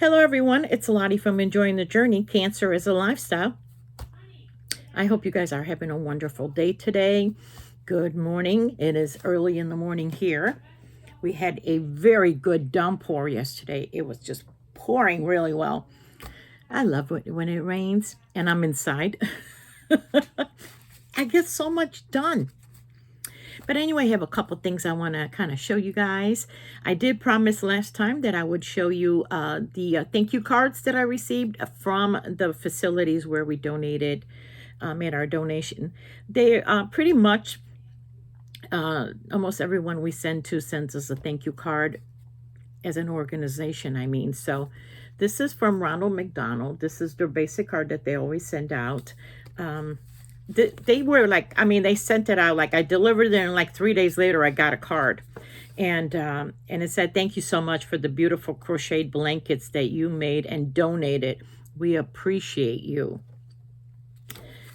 Hello everyone, it's Lottie from Enjoying the Journey, Cancer is a Lifestyle. I hope you guys are having a wonderful day today. Good morning. It is early in the morning here. We had a very good downpour yesterday. It was just pouring really well. I love it when it rains and I'm inside. I get so much done. But anyway, I have a couple things I want to kind of show you guys. I did promise last time that I would show you the thank you cards that I received from the facilities where we donated, made our donation. They pretty much, almost everyone we send to sends us a thank you card as an organization, I mean. So this is from Ronald McDonald. This is their basic card that they always send out. They were like, I mean, they sent it out, like I delivered it and like 3 days later I got a card. And it said, thank you so much for the beautiful crocheted blankets that you made and donated. We appreciate you.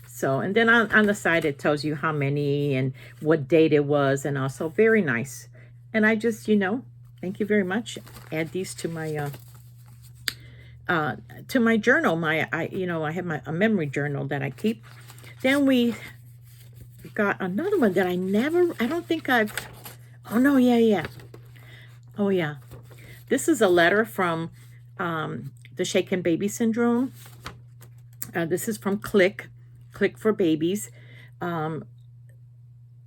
So, and then on the side it tells you how many and what date it was, and also very nice. And I just, thank you very much. Add these to my journal. I have a memory journal that I keep. Then we got another one that I don't think I've, oh no, yeah. Oh yeah. This is a letter from the Shaken Baby Syndrome. This is from Click for Babies.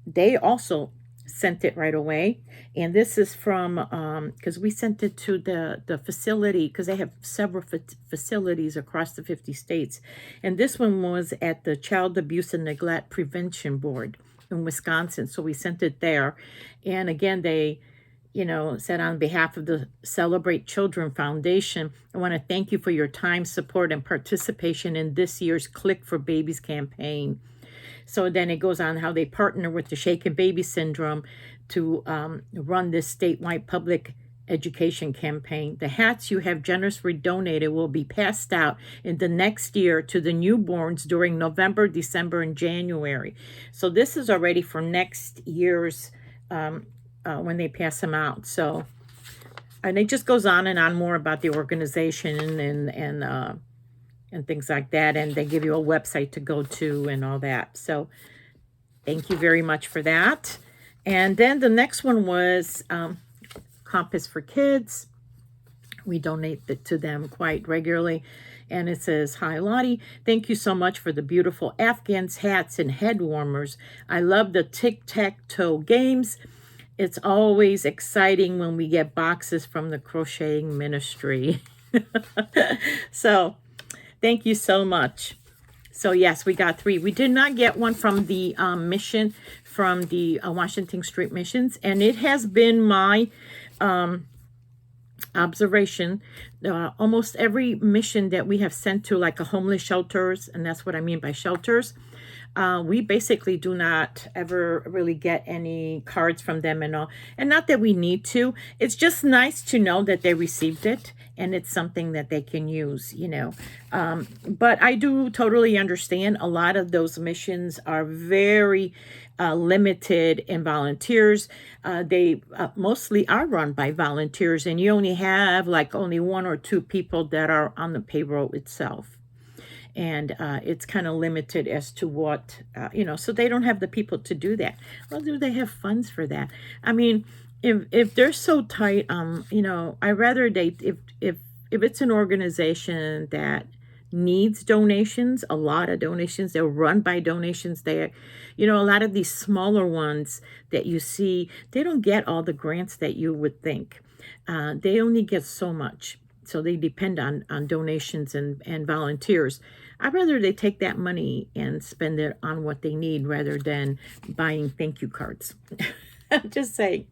They also sent it right away. And this is from, because we sent it to the facility, because they have several facilities across the 50 states. And this one was at the Child Abuse and Neglect Prevention Board in Wisconsin. So we sent it there. And again, they, said, on behalf of the Celebrate Children Foundation, I want to thank you for your time, support, and participation in this year's Click for Babies campaign. So then it goes on how they partner with the Shaken Baby Syndrome to run this statewide public education campaign. The hats you have generously donated will be passed out in the next year to the newborns during November, December, and January. So this is already for next year's when they pass them out. So, and it just goes on and on more about the organization and things like that. And they give you a website to go to and all that. So thank you very much for that. And then the next one was Compass for Kids. We donate it to them quite regularly. And it says, hi, Lottie. Thank you so much for the beautiful Afghans, hats, and head warmers. I love the tic-tac-toe games. It's always exciting when we get boxes from the Crocheting Ministry. So thank you so much. So yes, we got 3. We did not get one from the mission, from the Washington Street Missions. And it has been my observation, almost every mission that we have sent to, like a homeless shelters, and that's what I mean by shelters, we basically do not ever really get any cards from them and all. And not that we need to. It's just nice to know that they received it and it's something that they can use, But I do totally understand a lot of those missions are very limited in volunteers. They mostly are run by volunteers, and you only have like only 1 or 2 people that are on the payroll itself. And it's kind of limited as to what, so they don't have the people to do that. Well, do they have funds for that? I mean, if they're so tight, I rather if it's an organization that needs donations, a lot of donations, they're run by donations. They, a lot of these smaller ones that you see, they don't get all the grants that you would think. They only get so much. So they depend on donations and volunteers. I'd rather they take that money and spend it on what they need rather than buying thank you cards. Just saying.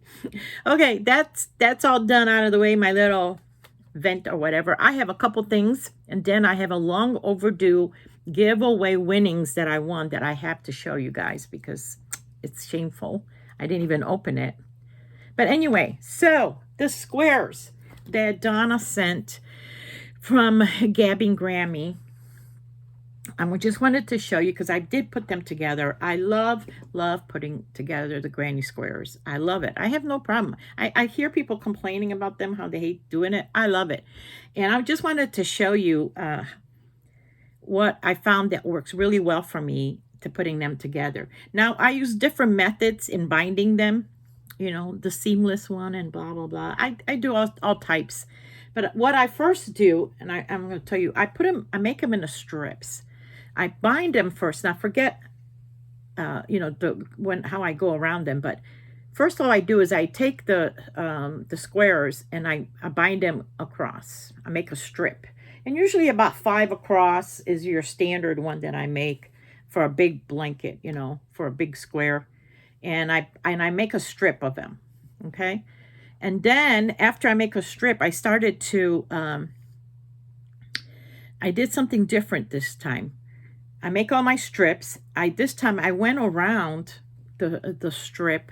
Okay, that's all done out of the way, my little vent or whatever. I have a couple things, and then I have a long overdue giveaway winnings that I won that I have to show you guys because it's shameful. I didn't even open it. But anyway, so the squares that Donna sent from Gabby and Grammy. I just wanted to show you because I did put them together. I love putting together the granny squares. I love it. I have no problem. I hear people complaining about them, how they hate doing it. I love it. And I just wanted to show you what I found that works really well for me to putting them together. Now, I use different methods in binding them, you know, the seamless one and blah, blah, blah. I do all types. But what I first do, and I'm going to tell you, I make them into strips. I bind them first. Now, forget, you know, how I go around them. But first, all I do is I take the squares and I bind them across. I make a strip. And usually about 5 across is your standard one that I make for a big blanket, you know, for a big square. And I make a strip of them, okay? And then after I make a strip, I started to, I did something different this time. I make all my strips. This time I went around the strip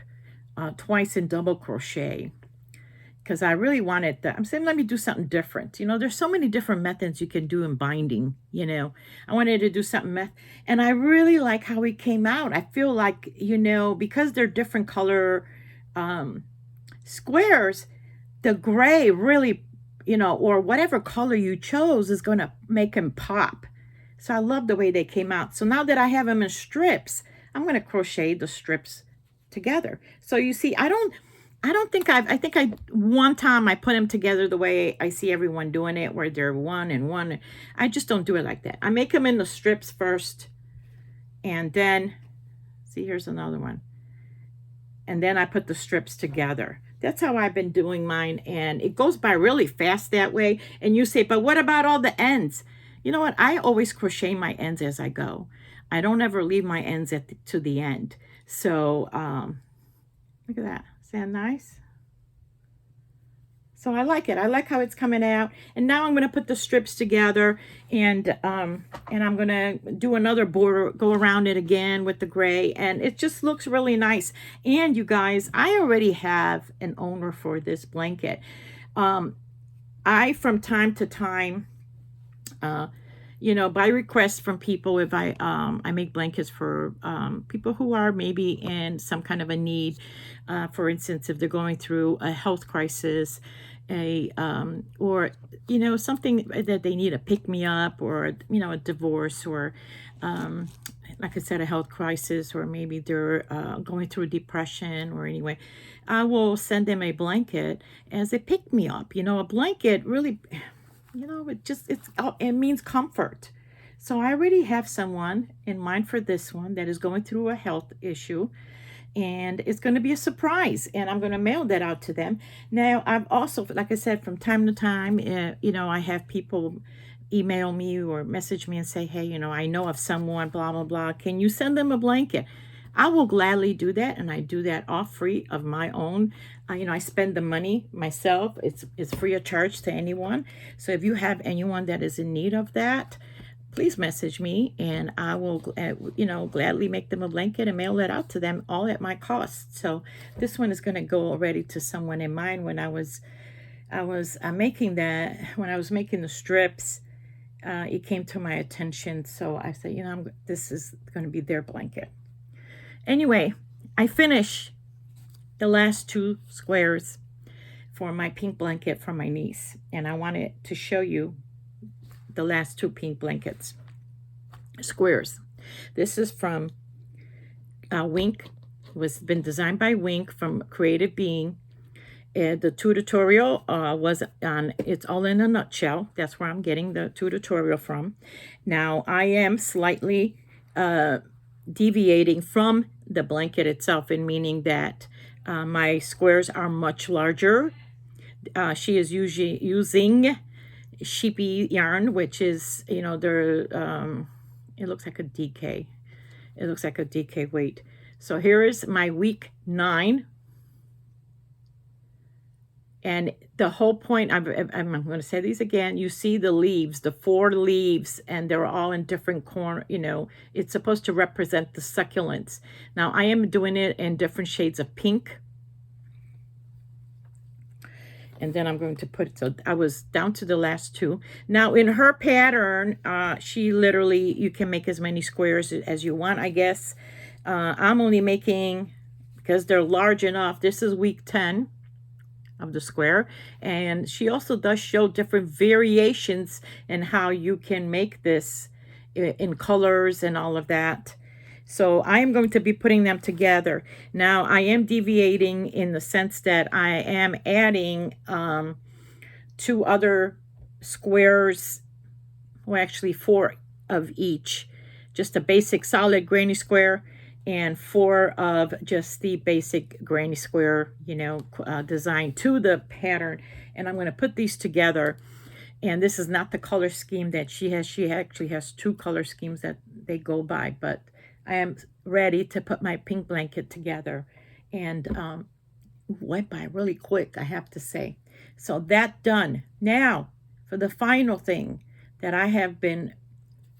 twice in double crochet because I really wanted that. I'm saying, let me do something different. You know, there's so many different methods you can do in binding, you know. I wanted to do something, and I really like how it came out. I feel like, you know, because they're different color squares, the gray really, you know, or whatever color you chose is going to make them pop. So I love the way they came out. So now that I have them in strips, I'm going to crochet the strips together. So you see, I think one time I put them together the way I see everyone doing it, where they're one and one. I just don't do it like that. I make them in the strips first, and then, see, here's another one. And then I put the strips together. That's how I've been doing mine, and it goes by really fast that way. And you say, but what about all the ends? You know what? I always crochet my ends as I go. I don't ever leave my ends to the end. So look at that. Is that nice? So I like it. I like how it's coming out. And now I'm going to put the strips together, and I'm going to do another border, go around it again with the gray, and it just looks really nice. And you guys, I already have an owner for this blanket. I, from time to time, you know, by request from people, if I make blankets for people who are maybe in some kind of a need, for instance, if they're going through a health crisis, or, you know, something that they need a pick-me-up, or, you know, a divorce, or like I said, a health crisis, or maybe they're going through depression, or anyway, I will send them a blanket as a pick-me-up. You know, a blanket really, you know, it means comfort. So I already have someone in mind for this one that is going through a health issue, and it's going to be a surprise, and I'm going to mail that out to them. Now, I've also, like I said, from time to time, you know, I have people email me or message me and say, hey, you know, I know of someone, blah, blah, blah. Can you send them a blanket? I will gladly do that, and I do that all free of my own. You know, I spend the money myself. It's free of charge to anyone. So if you have anyone that is in need of that, please message me, and I will, you know, gladly make them a blanket and mail it out to them, all at my cost. So this one is going to go already to someone in mind. When I was making that, when I was making the strips, it came to my attention. So I said, you know, this is going to be their blanket. Anyway, I finished the last 2 squares for my pink blanket for my niece, and I wanted to show you the last 2 pink blankets squares. This is from Wink. Was been designed by Wink from Creative Being. The tutorial was on It's All in a Nutshell. That's where I'm getting the tutorial from. Now, I am slightly deviating from the blanket itself, in meaning that my squares are much larger. She is usually using sheepy yarn, which is, you know, it looks like a DK. It looks like a DK weight. So here is my week 9. And the whole point, I'm going to say these again. You see the leaves, the 4 leaves, and they're all in different corner. You know, it's supposed to represent the succulents. Now, I am doing it in different shades of pink. And then I'm going to put, so I was down to the last two. Now in her pattern, she literally, you can make as many squares as you want, I guess. I'm only making, because they're large enough, this is week 10 of the square. And she also does show different variations in how you can make this in colors and all of that. So I am going to be putting them together. Now I am deviating in the sense that I am adding 2 other squares, well actually 4 of each. Just a basic solid granny square and 4 of just the basic granny square, you know, design to the pattern. And I'm going to put these together. And this is not the color scheme that she has. She actually has 2 color schemes that they go by, but I am ready to put my pink blanket together. And went by really quick, I have to say. So that done. Now, for the final thing that I have been,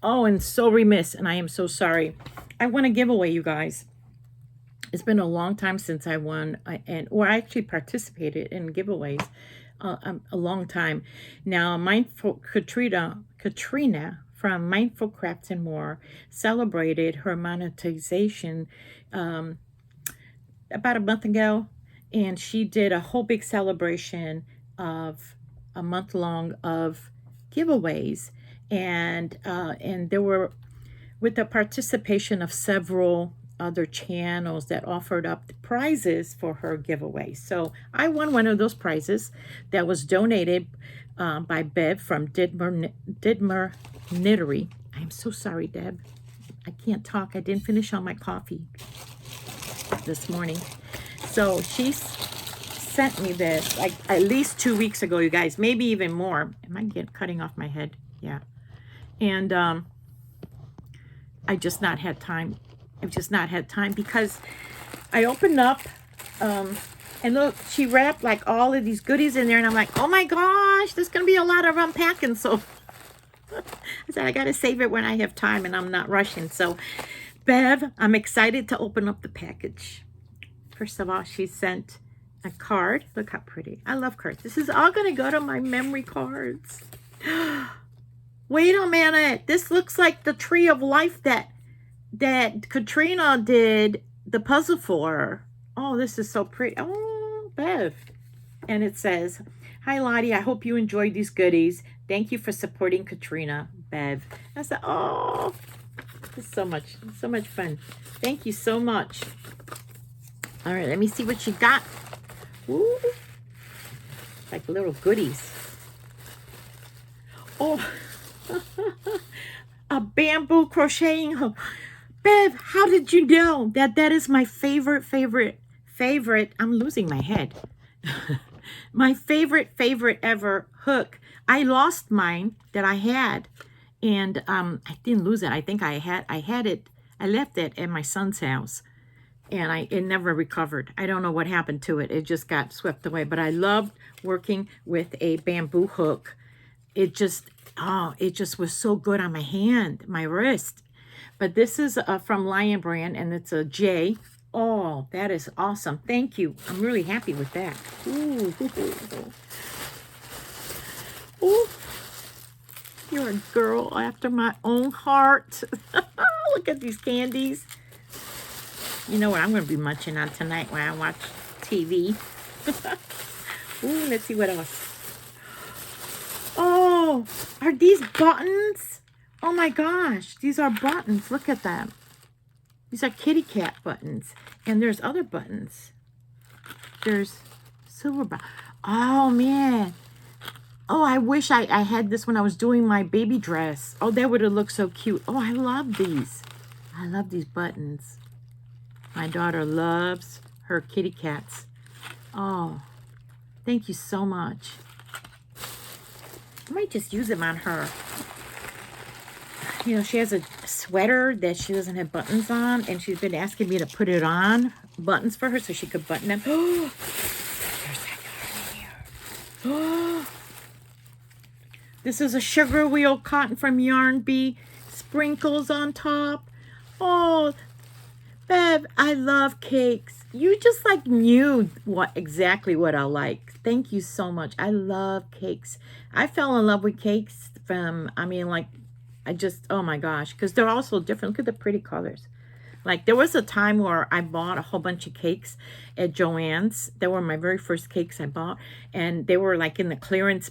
and so remiss, and I am so sorry. I want a giveaway, you guys. It's been a long time since I won, or I actually participated in giveaways. A long time. Now, Mindful Katrina from Mindful Crafts and More celebrated her monetization about a month ago, and she did a whole big celebration of a month long of giveaways, and there were, with the participation of several other channels that offered up the prizes for her giveaway. So I won one of those prizes that was donated by Bev from Didmer Knittery. I'm so sorry, Deb. I can't talk. I didn't finish all my coffee this morning. So she sent me this like at least 2 weeks ago, you guys, maybe even more. Am I cutting off my head? Yeah. And I just not had time. I've just not had time because I opened up and look, she wrapped like all of these goodies in there, and I'm like, oh my gosh, there's gonna be a lot of unpacking. So I said I gotta save it when I have time and I'm not rushing. So Bev, I'm excited to open up the package. First of all, she sent a card. Look how pretty. I love cards. This is all gonna go to my memory cards. Wait a minute. This looks like the tree of life that Katrina did the puzzle for. Oh, this is so pretty. Oh, Bev. And it says, hi, Lottie. I hope you enjoyed these goodies. Thank you for supporting Katrina, Bev. I said, oh, this is so much fun. Thank you so much. All right, let me see what she got. Ooh, like little goodies. Oh, a bamboo crocheting hook. Bev, how did you know that is my favorite, I'm losing my head. My favorite ever hook. I lost mine that I had, and I didn't lose it. I think I had it. I left it at my son's house, and it never recovered. I don't know what happened to it. It just got swept away. But I loved working with a bamboo hook. It just was so good on my hand, my wrist. But this is from Lion Brand, and it's a J. Oh, that is awesome. Thank you. I'm really happy with that. Ooh. Ooh. You're a girl after my own heart. Look at these candies. You know what I'm going to be munching on tonight when I watch TV. Ooh, let's see what else. Oh, are these buttons? Oh my gosh, these are buttons. Look at them. These are kitty cat buttons. And there's other buttons. There's silver buttons. Oh man. Oh, I wish I had this when I was doing my baby dress. Oh, that would have looked so cute. Oh, I love these. I love these buttons. My daughter loves her kitty cats. Oh, thank you so much. I might just use them on her. You know, she has a sweater that she doesn't have buttons on, and she's been asking me to put it on, buttons for her, so she could button them. Oh, there's that yarn in here. Oh, this is a sugar wheel cotton from Yarn Bee, sprinkles on top. Oh, Bev, I love cakes. You just like knew exactly what I like. Thank you so much. I love cakes. I fell in love with cakes from, I mean, like, I just, oh my gosh, because they're all so different. Look at the pretty colors. Like, there was a time where I bought a whole bunch of cakes at Joann's. They were my very first cakes I bought, and they were like in the clearance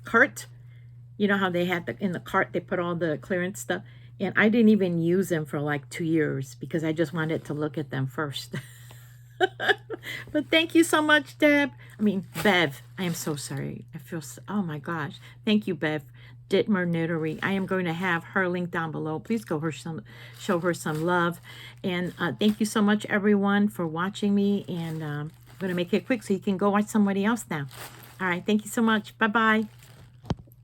cart. You know how they had in the cart, they put all the clearance stuff. And I didn't even use them for like 2 years because I just wanted to look at them first. But thank you so much, Deb. I mean, Bev. I am so sorry. I feel so, oh my gosh. Thank you, Bev. Dittmer Knittery. I am going to have her link down below. Please go show her some love. And thank you so much, everyone, for watching me. And I'm going to make it quick so you can go watch somebody else now. All right. Thank you so much. Bye-bye.